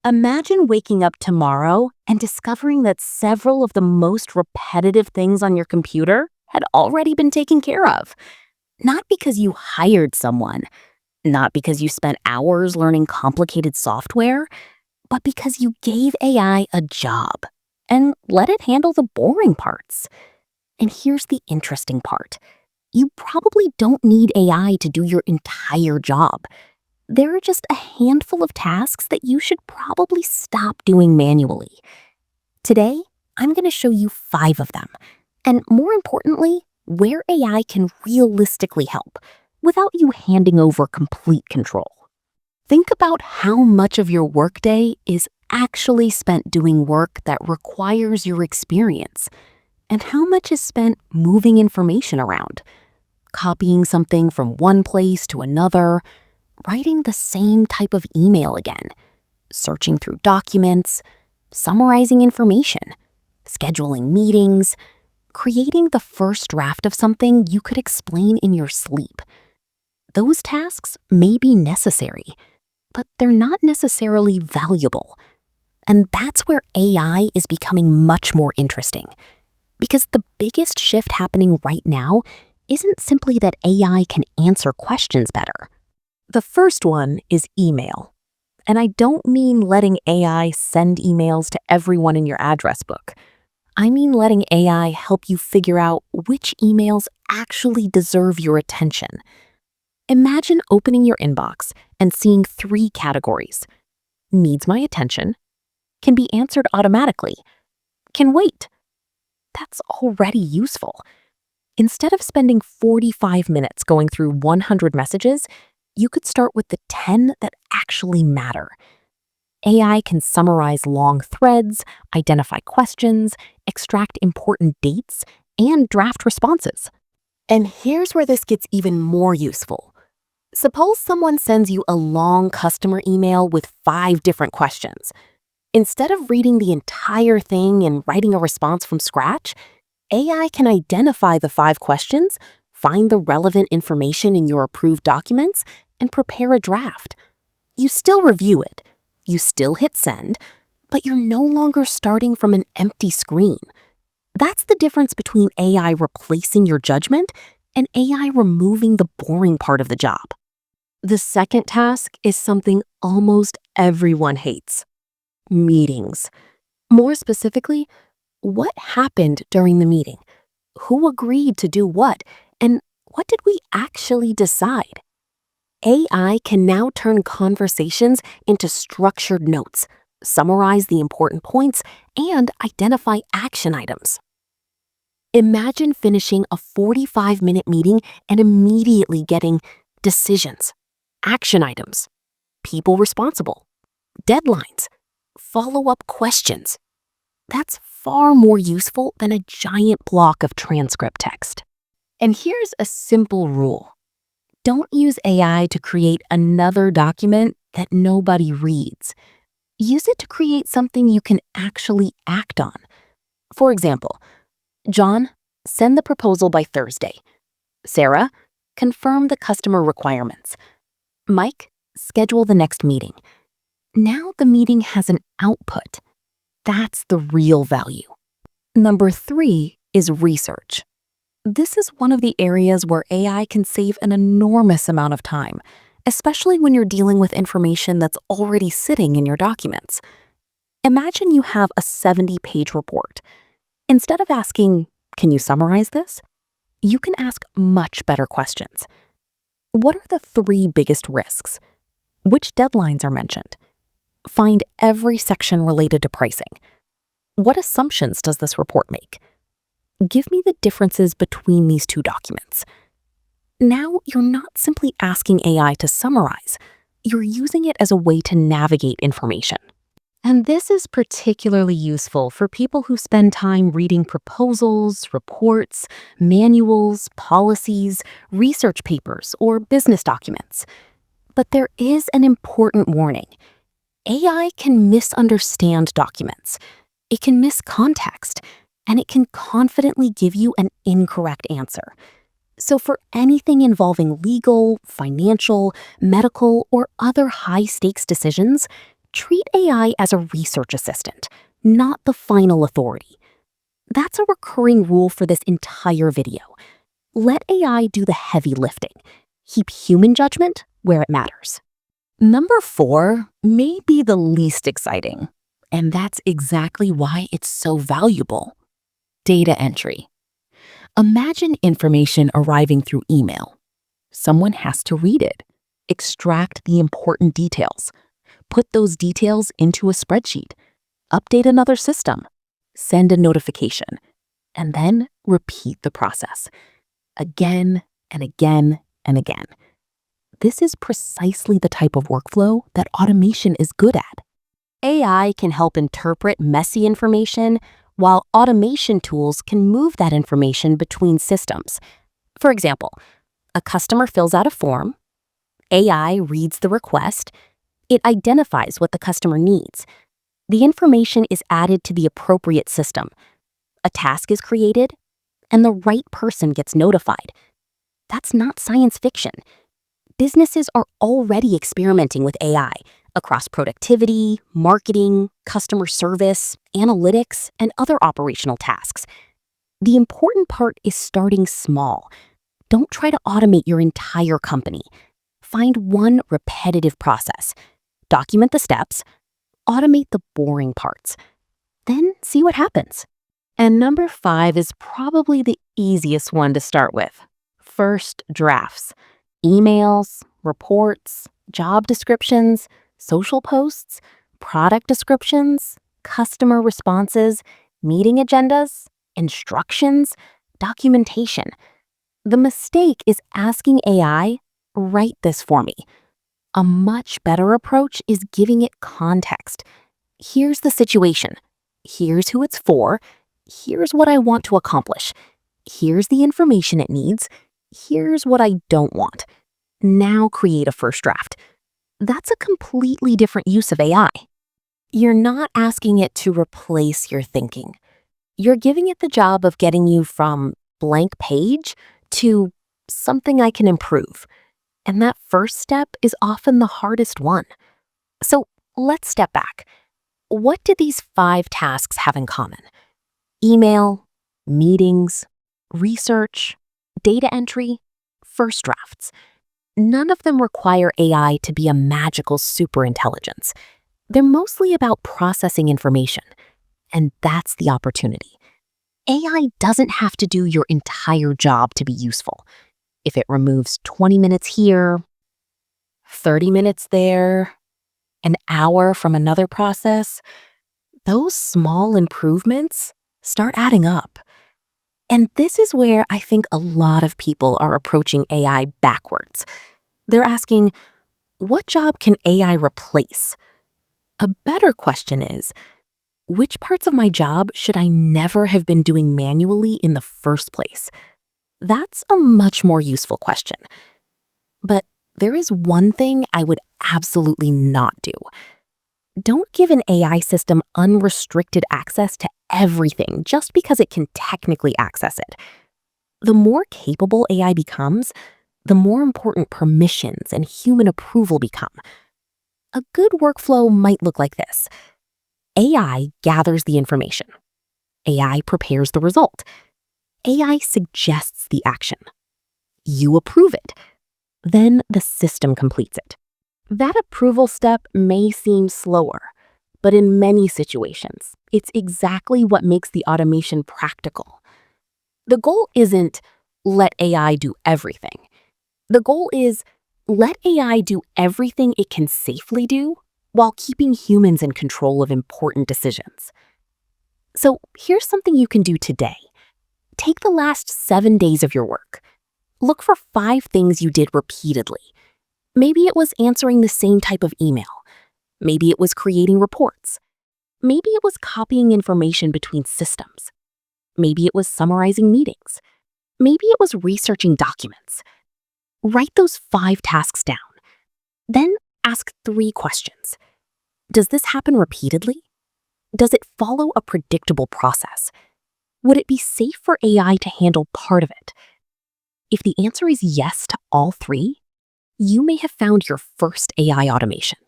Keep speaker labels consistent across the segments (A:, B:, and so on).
A: Imagine waking up tomorrow and discovering that several of the most repetitive things on your computer had already been taken care of. Not because you hired someone, not because you spent hours learning complicated software, but because you gave AI a job and let it handle the boring parts. And here's the interesting part. You probably don't need AI to do your entire job. There are just a handful of tasks that you should probably stop doing manually. Today, I'm going to show you 5 of them, and more importantly, where AI can realistically help without you handing over complete control. Think about how much of your workday is actually spent doing work that requires your experience, and how much is spent moving information around, copying something from one place to another, writing the same type of email again, searching through documents, summarizing information, scheduling meetings, creating the first draft of something you could explain in your sleep. Those tasks may be necessary, but they're not necessarily valuable. And that's where AI is becoming much more interesting. Because the biggest shift happening right now isn't simply that AI can answer questions better. The first one is email. And I don't mean letting AI send emails to everyone in your address book. I mean letting AI help you figure out which emails actually deserve your attention. Imagine opening your inbox and seeing 3 categories. Needs my attention, can be answered automatically, can wait. That's already useful. Instead of spending 45 minutes going through 100 messages, you could start with the 10 that actually matter. AI can summarize long threads, identify questions, extract important dates, and draft responses. And here's where this gets even more useful. Suppose someone sends you a long customer email with 5 different questions. Instead of reading the entire thing and writing a response from scratch, AI can identify the 5 questions, find the relevant information in your approved documents, and prepare a draft. You still review it, you still hit send, but you're no longer starting from an empty screen. That's the difference between AI replacing your judgment and AI removing the boring part of the job. The second task is something almost everyone hates: meetings. More specifically, what happened during the meeting? Who agreed to do what? And what did we actually decide? AI can now turn conversations into structured notes, summarize the important points, and identify action items. Imagine finishing a 45-minute meeting and immediately getting decisions, action items, people responsible, deadlines, follow-up questions. That's far more useful than a giant block of transcript text. And here's a simple rule. Don't use AI to create another document that nobody reads. Use it to create something you can actually act on. For example, John, send the proposal by Thursday. Sarah, confirm the customer requirements. Mike, schedule the next meeting. Now the meeting has an output. That's the real value. Number 3 is research. This is one of the areas where AI can save an enormous amount of time, especially when you're dealing with information that's already sitting in your documents. Imagine you have a 70-page report. Instead of asking, "Can you summarize this?" you can ask much better questions. What are the 3 biggest risks? Which deadlines are mentioned? Find every section related to pricing. What assumptions does this report make? Give me the differences between these 2 documents. Now you're not simply asking AI to summarize, you're using it as a way to navigate information. And this is particularly useful for people who spend time reading proposals, reports, manuals, policies, research papers, or business documents. But there is an important warning. AI can misunderstand documents. It can miss context, and it can confidently give you an incorrect answer. So for anything involving legal, financial, medical, or other high-stakes decisions, Treat AI as a research assistant, not the final authority. That's a recurring rule for this entire video. Let AI do the heavy lifting. Keep human judgment where it matters. Number 4 may be the least exciting, and that's exactly why it's so valuable. Data entry. Imagine information arriving through email. Someone has to read it, extract the important details, put those details into a spreadsheet, update another system, send a notification, and then repeat the process again and again and again. This is precisely the type of workflow that automation is good at. AI can help interpret messy information, while automation tools can move that information between systems. For example, a customer fills out a form, AI reads the request, it identifies what the customer needs. The information is added to the appropriate system. A task is created, and the right person gets notified. That's not science fiction. Businesses are already experimenting with AI across productivity, marketing, customer service, analytics, and other operational tasks. The important part is starting small. Don't try to automate your entire company. Find one repetitive process. Document the steps. Automate the boring parts. Then see what happens. And number 5 is probably the easiest one to start with. First drafts. Emails, reports, job descriptions, social posts, product descriptions, customer responses, meeting agendas, instructions, documentation. The mistake is asking AI, write this for me. A much better approach is giving it context. Here's the situation. Here's who it's for. Here's what I want to accomplish. Here's the information it needs. Here's what I don't want. Now create a first draft. That's a completely different use of AI. You're not asking it to replace your thinking. You're giving it the job of getting you from blank page to something I can improve. And that first step is often the hardest one. So let's step back. What do these 5 tasks have in common? Email, meetings, research, data entry, first drafts. None of them require AI to be a magical superintelligence. They're mostly about processing information, and that's the opportunity. AI doesn't have to do your entire job to be useful. If it removes 20 minutes here, 30 minutes there, an hour from another process, those small improvements start adding up. And this is where I think a lot of people are approaching AI backwards. They're asking, what job can AI replace? A better question is, which parts of my job should I never have been doing manually in the first place? That's a much more useful question. But there is one thing I would absolutely not do. Don't give an AI system unrestricted access to everything just because it can technically access it. The more capable AI becomes, the more important permissions and human approval become. A good workflow might look like this. AI gathers the information. AI prepares the result. AI suggests the action. You approve it. Then the system completes it. That approval step may seem slower, but in many situations, it's exactly what makes the automation practical. The goal isn't let AI do everything. The goal is let AI do everything it can safely do while keeping humans in control of important decisions. So here's something you can do today. Take the last 7 days of your work. Look for 5 things you did repeatedly. Maybe it was answering the same type of email. Maybe it was creating reports. Maybe it was copying information between systems. Maybe it was summarizing meetings. Maybe it was researching documents. Write those 5 tasks down. Then ask 3 questions. Does this happen repeatedly? Does it follow a predictable process? Would it be safe for AI to handle part of it? If the answer is yes to all 3, you may have found your first AI automation.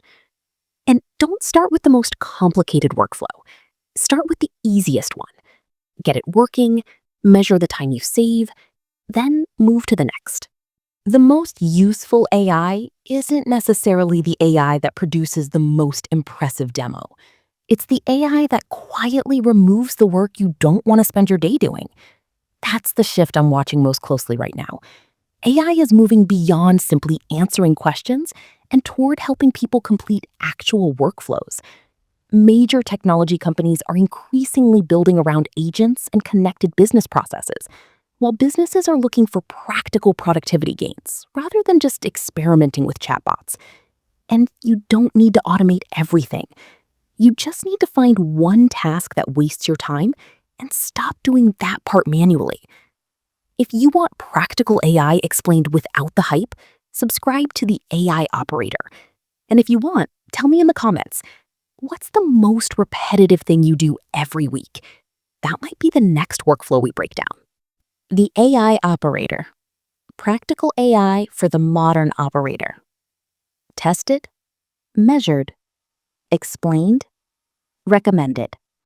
A: And don't start with the most complicated workflow. Start with the easiest one. Get it working, measure the time you save, then move to the next. The most useful AI isn't necessarily the AI that produces the most impressive demo. It's the AI that quietly removes the work you don't want to spend your day doing. That's the shift I'm watching most closely right now. AI is moving beyond simply answering questions and toward helping people complete actual workflows. Major technology companies are increasingly building around agents and connected business processes, while businesses are looking for practical productivity gains rather than just experimenting with chatbots. And you don't need to automate everything. You just need to find one task that wastes your time and stop doing that part manually. If you want practical AI explained without the hype, subscribe to the AI Operator. And if you want, tell me in the comments, what's the most repetitive thing you do every week? That might be the next workflow we break down. The AI Operator. Practical AI for the modern operator. Tested, measured, explained, recommended.